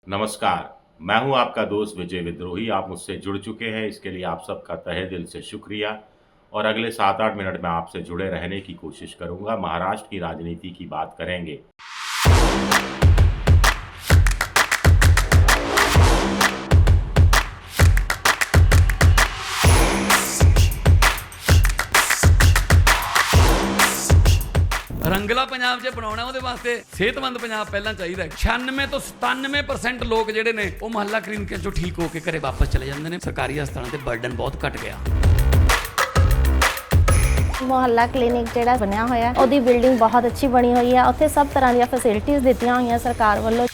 नमस्कार, मैं हूं आपका दोस्त विजय विद्रोही। आप मुझसे जुड़ चुके हैं, इसके लिए आप सबका तहे दिल से शुक्रिया। और अगले 7-8 मिनट में आपसे जुड़े रहने की कोशिश करूंगा। महाराष्ट्र की राजनीति की बात करेंगे। ਰੰਗਲਾ ਪੰਜਾਬ 'ਚ ਬਣਾਉਣਾ ਉਹਦੇ ਵਾਸਤੇ ਸਿਹਤਮੰਦ ਪੰਜਾਬ ਪਹਿਲਾਂ ਚਾਹੀਦਾ 96 ਤੋਂ 97% ਲੋਕ ਜਿਹੜੇ ਨੇ ਉਹ ਮੁਹੱਲਾ ਕਲੀਨਿਕਾਂ 'ਚੋਂ ਠੀਕ ਹੋ ਕੇ ਘਰੇ ਵਾਪਸ ਚਲੇ ਜਾਂਦੇ ਨੇ। ਸਰਕਾਰੀ ਹਸਪਤਾਲਾਂ ਤੇ ਬਰਡਨ ਬਹੁਤ ਘਟ ਗਿਆ। ਮੁਹੱਲਾ ਕਲੀਨਿਕ ਜਿਹੜਾ ਬਣਿਆ ਹੋਇਆ ਉਹਦੀ ਬਿਲਡਿੰਗ ਬਹੁਤ ਅੱਛੀ ਬਣੀ ਹੋਈ ਹੈ। ਉੱਥੇ ਸਭ ਤਰ੍ਹਾਂ ਦੀਆਂ ਫੈਸਿਲਿਟੀਆਂ ਦਿੱਤੀਆਂ ਹੋਈਆਂ ਸਰਕਾਰ ਵੱਲੋਂ।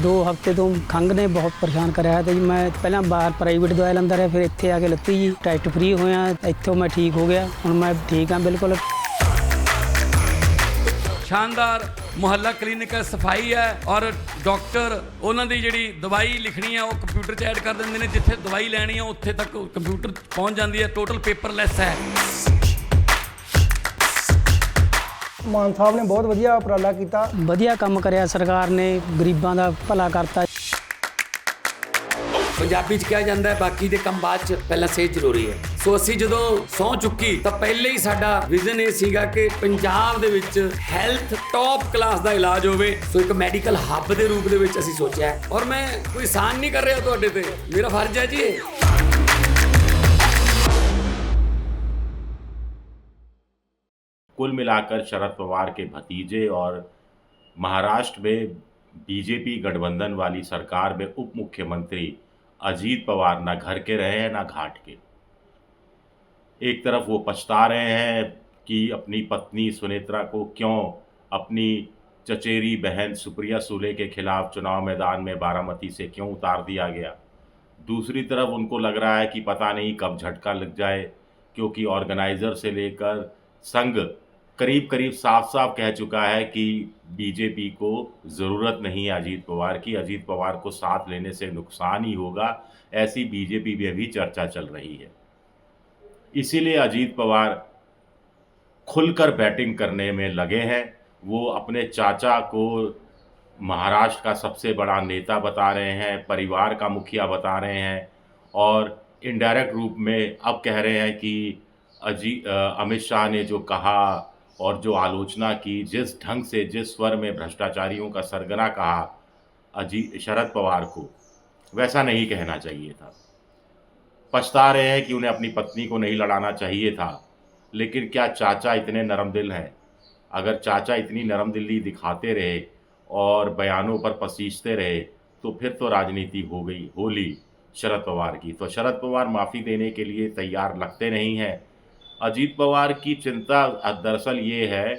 2 ਹਫ਼ਤੇ ਤੋਂ ਖੰਘ ਨੇ ਬਹੁਤ ਪਰੇਸ਼ਾਨ ਕਰਿਆ ਤੇ ਜੀ ਮੈਂ ਪਹਿਲਾਂ ਬਾਹਰ ਪ੍ਰਾਈਵੇਟ ਦਵਾਈ ਲੈਂਦਾ ਰਿਹਾ, ਫਿਰ ਇੱਥੇ ਆ ਕੇ ਲੱਤੀ ਜੀ ਟੈਸਟ ਫ੍ਰੀ ਹੋਇਆ, ਇੱਥੋਂ ਮੈਂ ਠੀਕ ਹੋ ਗਿਆ। ਹੁਣ ਮੈਂ ਠੀਕ ਹਾਂ ਬਿਲਕੁਲ। ਸ਼ਾਨਦਾਰ ਮੁਹੱਲਾ ਕਲੀਨਿਕ ਹੈ, ਸਫਾਈ ਹੈ ਔਰ ਡਾਕਟਰ ਉਹਨਾਂ ਦੀ ਜਿਹੜੀ ਦਵਾਈ ਲਿਖਣੀ ਹੈ ਉਹ ਕੰਪਿਊਟਰ 'ਚ ਐਡ ਕਰ ਦਿੰਦੇ ਨੇ। ਜਿੱਥੇ ਦਵਾਈ ਲੈਣੀ ਹੈ ਉੱਥੇ ਤੱਕ ਕੰਪਿਊਟਰ ਪਹੁੰਚ ਜਾਂਦੀ ਹੈ। ਟੋਟਲ ਪੇਪਰਲੈਸ ਹੈ। ਮਾਨ ਸਾਹਿਬ ਨੇ ਬਹੁਤ ਵਧੀਆ ਉਪਰਾਲਾ ਕੀਤਾ। ਵਧੀਆ ਕੰਮ ਕਰਿਆ ਸਰਕਾਰ ਨੇ, ਗਰੀਬਾਂ ਦਾ ਭਲਾ ਕਰਤਾ। ਪੰਜਾਬੀ 'ਚ ਕਿਹਾ ਜਾਂਦਾ ਹੈ ਬਾਕੀ ਦੇ ਕੰਮ ਬਾਅਦ 'ਚ, ਪਹਿਲਾਂ ਸਿਹਤ ਜ਼ਰੂਰੀ ਹੈ। ਸੋ ਅਸੀਂ ਜਦੋਂ ਸਹੁੰ ਚੁੱਕੀ ਤਾਂ ਪਹਿਲੇ ਹੀ ਸਾਡਾ ਵਿਜ਼ਨ ਇਹ ਸੀਗਾ ਕਿ ਪੰਜਾਬ ਦੇ ਵਿੱਚ ਹੈਲਥ ਟੌਪ ਕਲਾਸ ਦਾ ਇਲਾਜ ਹੋਵੇ। ਸੋ ਇੱਕ ਮੈਡੀਕਲ ਹੱਬ ਦੇ ਰੂਪ ਦੇ ਵਿੱਚ ਅਸੀਂ ਸੋਚਿਆ ਹੈ। ਔਰ ਮੈਂ ਕੋਈ ਆਸਾਨ ਨਹੀਂ ਕਰ ਰਿਹਾ ਤੁਹਾਡੇ ਤੇ, ਮੇਰਾ ਫਰਜ਼ ਹੈ ਜੀ ਇਹ। कुल मिलाकर शरद पवार के भतीजे और महाराष्ट्र में बीजेपी गठबंधन वाली सरकार में उप मुख्यमंत्री अजीत पवार ना घर के रहे हैं ना घाट के। एक तरफ वो पछता रहे हैं कि अपनी पत्नी सुनेत्रा को क्यों अपनी चचेरी बहन सुप्रिया सुले के खिलाफ चुनाव मैदान में बारामती से क्यों उतार दिया गया। दूसरी तरफ उनको लग रहा है कि पता नहीं कब झटका लग जाए, क्योंकि ऑर्गेनाइज़र से लेकर संघ करीब करीब साफ साफ कह चुका है कि बीजेपी को ज़रूरत नहीं है अजीत पवार की। अजीत पवार को साथ लेने से नुकसान ही होगा, ऐसी बीजेपी में भी चर्चा चल रही है। इसीलिए अजीत पवार खुलकर बैटिंग करने में लगे हैं। वो अपने चाचा को महाराष्ट्र का सबसे बड़ा नेता बता रहे हैं, परिवार का मुखिया बता रहे हैं, और इनडायरेक्ट रूप में अब कह रहे हैं कि अमित शाह ने जो कहा और जो आलोचना की, जिस ढंग से जिस स्वर में भ्रष्टाचारियों का सरगना कहा शरद पवार को, वैसा नहीं कहना चाहिए था। पछता रहे हैं कि उन्हें अपनी पत्नी को नहीं लड़ाना चाहिए था। लेकिन क्या चाचा इतने नरम दिल हैं? अगर चाचा इतनी नरम दिली दिखाते रहे और बयानों पर पसीजते रहे तो फिर तो राजनीति होली शरद पवार की। तो शरद पवार माफ़ी देने के लिए तैयार लगते नहीं हैं। अजीत पवार की चिंता दरअसल ये है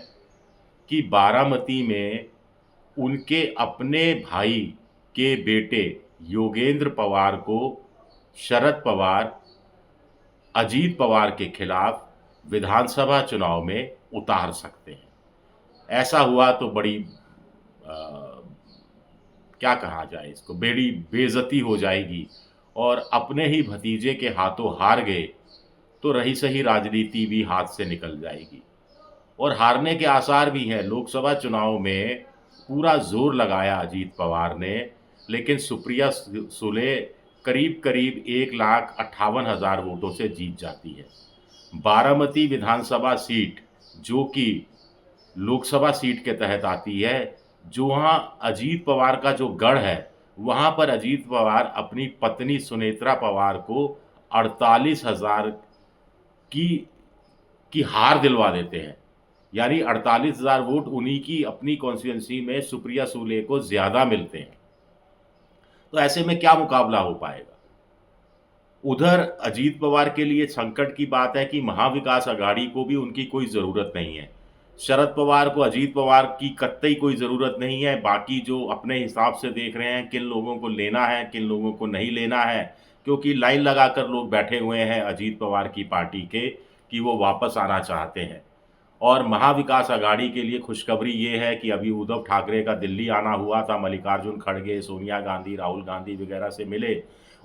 कि बारामती में उनके अपने भाई के बेटे योगेंद्र पवार को शरद पवार अजीत पवार के खिलाफ विधानसभा चुनाव में उतार सकते हैं। ऐसा हुआ तो बड़ी क्या कहा जाए इसको, बड़ी बेइज्जती हो जाएगी और अपने ही भतीजे के हाथों हार गए तो रही सही राजनीति भी हाथ से निकल जाएगी। और हारने के आसार भी हैं। लोकसभा चुनाव में पूरा जोर लगाया अजीत पवार ने, लेकिन सुप्रिया सुले करीब करीब 1,58,000 वोटों से जीत जाती है। बारामती विधानसभा सीट जो कि लोकसभा सीट के तहत आती है, जो वहाँ अजीत पवार का जो गढ़ है, वहाँ पर अजीत पवार अपनी पत्नी सुनेत्रा पवार को 48,000 की हार दिलवा देते हैं। यानी 48,000 वोट उन्हीं की अपनी कॉन्स्टिट्यूंसी में सुप्रिया सुले को ज़्यादा मिलते हैं। तो ऐसे में क्या मुकाबला हो पाएगा? उधर अजीत पवार के लिए संकट की बात है कि महाविकास अघाड़ी को भी उनकी कोई ज़रूरत नहीं है। शरद पवार को अजीत पवार की कतई कोई ज़रूरत नहीं है। बाकी जो अपने हिसाब से देख रहे हैं किन लोगों को लेना है, किन लोगों को नहीं लेना है, क्योंकि लाइन लगाकर लोग बैठे हुए हैं अजीत पवार की पार्टी के कि वो वापस आना चाहते हैं। और महाविकास अघाड़ी के लिए खुशखबरी ये है कि अभी उद्धव ठाकरे का दिल्ली आना हुआ था, मल्लिकार्जुन खड़गे, सोनिया गांधी, राहुल गांधी वगैरह से मिले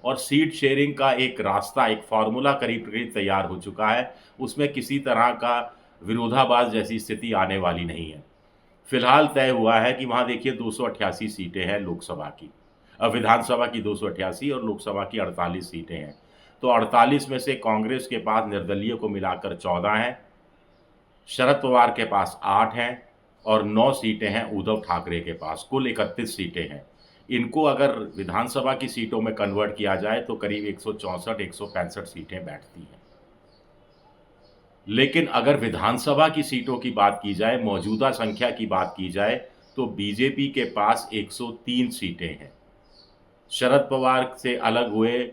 और सीट शेयरिंग का एक रास्ता, एक फार्मूला करीब करीब तैयार हो चुका है। उसमें किसी तरह का विरोधाभास जैसी स्थिति आने वाली नहीं है। फिलहाल तय हुआ है कि वहाँ देखिए 288 सीटें हैं लोकसभा की, विधानसभा की 288 और लोकसभा की 48 सीटें हैं। तो 48 में से कांग्रेस के पास निर्दलीय को मिलाकर 14 हैं, शरद पवार के पास 8 हैं और 9 सीटें हैं उद्धव ठाकरे के पास। कुल 31 सीटें हैं। इनको अगर विधानसभा की सीटों में कन्वर्ट किया जाए तो करीब 164-165 सीटें बैठती हैं। लेकिन अगर विधानसभा की सीटों की बात की जाए, मौजूदा संख्या की बात की जाए, तो बीजेपी के पास 103 सीटें हैं। शरद पवार से अलग हुए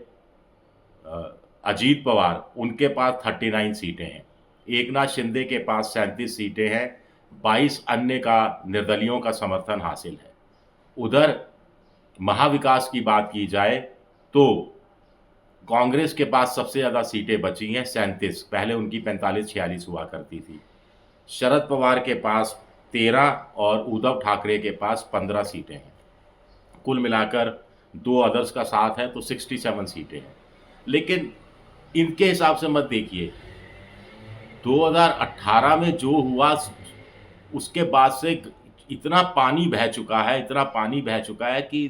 अजीत पवार, उनके पास 39 सीटें हैं। एकनाथ शिंदे के पास 37 सीटें हैं। 22 अन्य का निर्दलियों का समर्थन हासिल है। उधर महाविकास की बात की जाए तो कांग्रेस के पास सबसे ज़्यादा सीटें बची हैं 37, पहले उनकी 45-46 हुआ करती थी। शरद पवार के पास 13 और उद्धव ठाकरे के पास 15 सीटें हैं। कुल मिलाकर 2 अदर्स का साथ है तो 67 सीटें हैं। लेकिन इनके हिसाब से मत देखिए, 2018 में जो हुआ उसके बाद से इतना पानी बह चुका है कि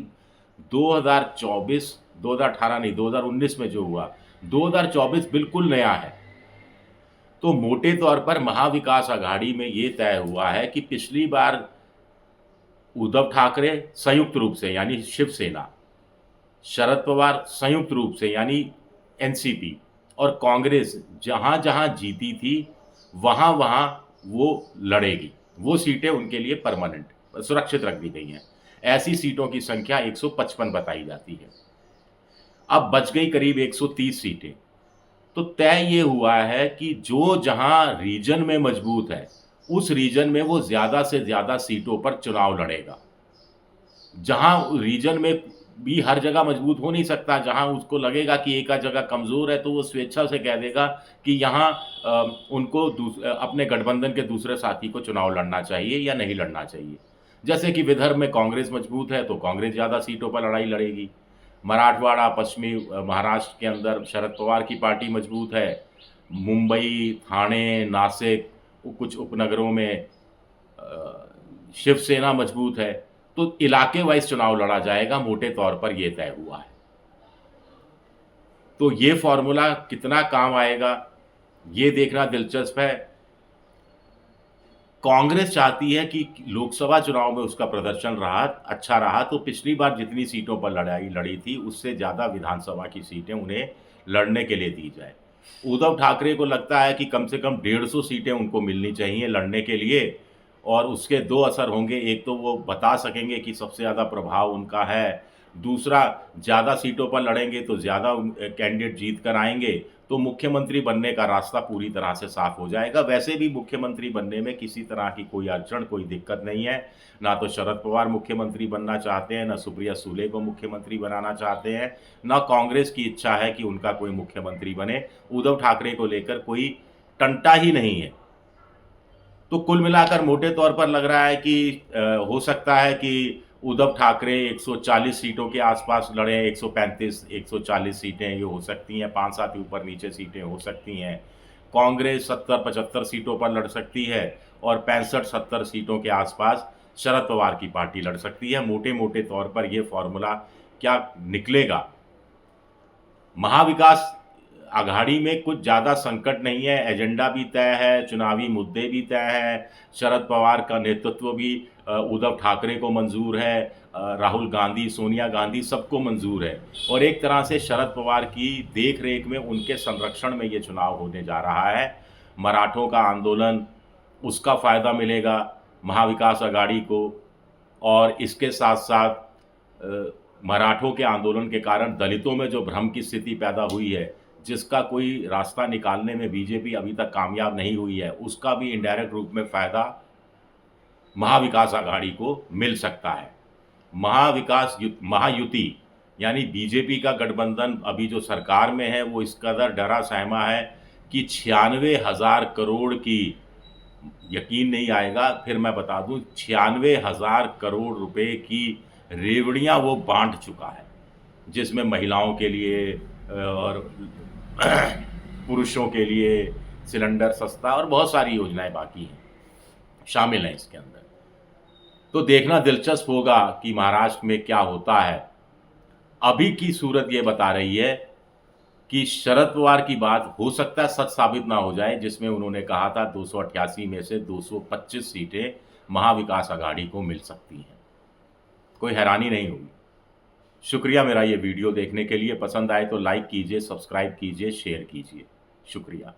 2018 नहीं, 2019 में जो हुआ, 2024 बिल्कुल नया है। तो मोटे तौर पर महाविकास आघाड़ी में ये तय हुआ है कि पिछली बार उद्धव ठाकरे संयुक्त रूप से यानी शिवसेना, शरद पवार संयुक्त रूप से यानी एनसीपी और कांग्रेस जहां जहां जीती थी वहां वहां वो लड़ेगी। वो सीटें उनके लिए परमानेंट सुरक्षित रख दी गई हैं। ऐसी सीटों की संख्या 155 बताई जाती है। अब बच गई करीब 130 सीटें। तो तय ये हुआ है कि जो जहां रीजन में मजबूत है उस रीजन में वो ज़्यादा से ज़्यादा सीटों पर चुनाव लड़ेगा। जहां रीजन में भी हर जगह मजबूत हो नहीं सकता, जहां उसको लगेगा कि एक आध जगह कमज़ोर है तो वो स्वेच्छा से कह देगा कि यहाँ उनको अपने गठबंधन के दूसरे साथी को चुनाव लड़ना चाहिए या नहीं लड़ना चाहिए। जैसे कि विदर्भ में कांग्रेस मजबूत है तो कांग्रेस ज़्यादा सीटों पर लड़ाई लड़ेगी। मराठवाड़ा, पश्चिमी महाराष्ट्र के अंदर शरद पवार की पार्टी मजबूत है। मुंबई, ठाणे, नासिक, कुछ उपनगरों में शिवसेना मजबूत है। तो इलाके वाइज चुनाव लड़ा जाएगा, मोटे तौर पर यह तय हुआ है। तो ये फॉर्मूला कितना काम आएगा ये देखना दिलचस्प है। कांग्रेस चाहती है कि लोकसभा चुनाव में उसका प्रदर्शन अच्छा रहा तो पिछली बार जितनी सीटों पर लड़ाई लड़ी थी उससे ज़्यादा विधानसभा की सीटें उन्हें लड़ने के लिए दी जाए। उद्धव ठाकरे को लगता है कि कम से कम 150 सीटें उनको मिलनी चाहिए लड़ने के लिए, और उसके 2 असर होंगे। एक तो वो बता सकेंगे कि सबसे ज़्यादा प्रभाव उनका है, दूसरा ज़्यादा सीटों पर लड़ेंगे तो ज़्यादा कैंडिडेट जीत कर आएंगे तो मुख्यमंत्री बनने का रास्ता पूरी तरह से साफ हो जाएगा। वैसे भी मुख्यमंत्री बनने में किसी तरह की कोई अड़चन, कोई दिक्कत नहीं है। ना तो शरद पवार मुख्यमंत्री बनना चाहते हैं, ना सुप्रिया सुले को मुख्यमंत्री बनाना चाहते हैं, ना कांग्रेस की इच्छा है कि उनका कोई मुख्यमंत्री बने। उद्धव ठाकरे को लेकर कोई टंटा ही नहीं है। तो कुल मिलाकर मोटे तौर पर लग रहा है कि हो सकता है कि उद्धव ठाकरे 140 सीटों के आसपास लड़े। 135, 140 सीटें ये हो सकती हैं, 5-7 ऊपर नीचे सीटें हो सकती हैं। कांग्रेस 70-75 सीटों पर लड़ सकती है और 65-70 सीटों के आसपास शरद पवार की पार्टी लड़ सकती है। मोटे मोटे तौर पर यह फॉर्मूला क्या निकलेगा। महाविकास आघाड़ी में कुछ ज़्यादा संकट नहीं है, एजेंडा भी तय है, चुनावी मुद्दे भी तय हैं, शरद पवार का नेतृत्व भी उद्धव ठाकरे को मंजूर है, राहुल गांधी, सोनिया गांधी सबको मंजूर है, और एक तरह से शरद पवार की देख रेख में, उनके संरक्षण में ये चुनाव होने जा रहा है। मराठों का आंदोलन, उसका फ़ायदा मिलेगा महाविकास आघाड़ी को, और इसके साथ साथ मराठों के आंदोलन के कारण दलितों में जो भ्रम की स्थिति पैदा हुई है, जिसका कोई रास्ता निकालने में बीजेपी अभी तक कामयाब नहीं हुई है, उसका भी इनडायरेक्ट रूप में फ़ायदा महाविकास आघाड़ी को मिल सकता है। महायुति यानी बीजेपी का गठबंधन अभी जो सरकार में है वो इस कदर डरा सहमा है कि 96,000 करोड़ की, यकीन नहीं आएगा फिर मैं बता दूं, 96,000 करोड़ रुपए की रेवड़ियां वो बांट चुका है, जिसमें महिलाओं के लिए और पुरुषों के लिए सिलेंडर सस्ता और बहुत सारी योजनाएं बाकी हैं शामिल हैं इसके अंदर। तो देखना दिलचस्प होगा कि महाराष्ट्र में क्या होता है। अभी की सूरत ये बता रही है कि शरद पवार की बात हो सकता है सच साबित ना हो जाए, जिसमें उन्होंने कहा था 288 में से 225 सीटें महाविकास आघाड़ी को मिल सकती हैं। कोई हैरानी नहीं होगी। शुक्रिया मेरा ये वीडियो देखने के लिए। पसंद आए तो लाइक कीजिए, सब्सक्राइब कीजिए, शेयर कीजिए। शुक्रिया।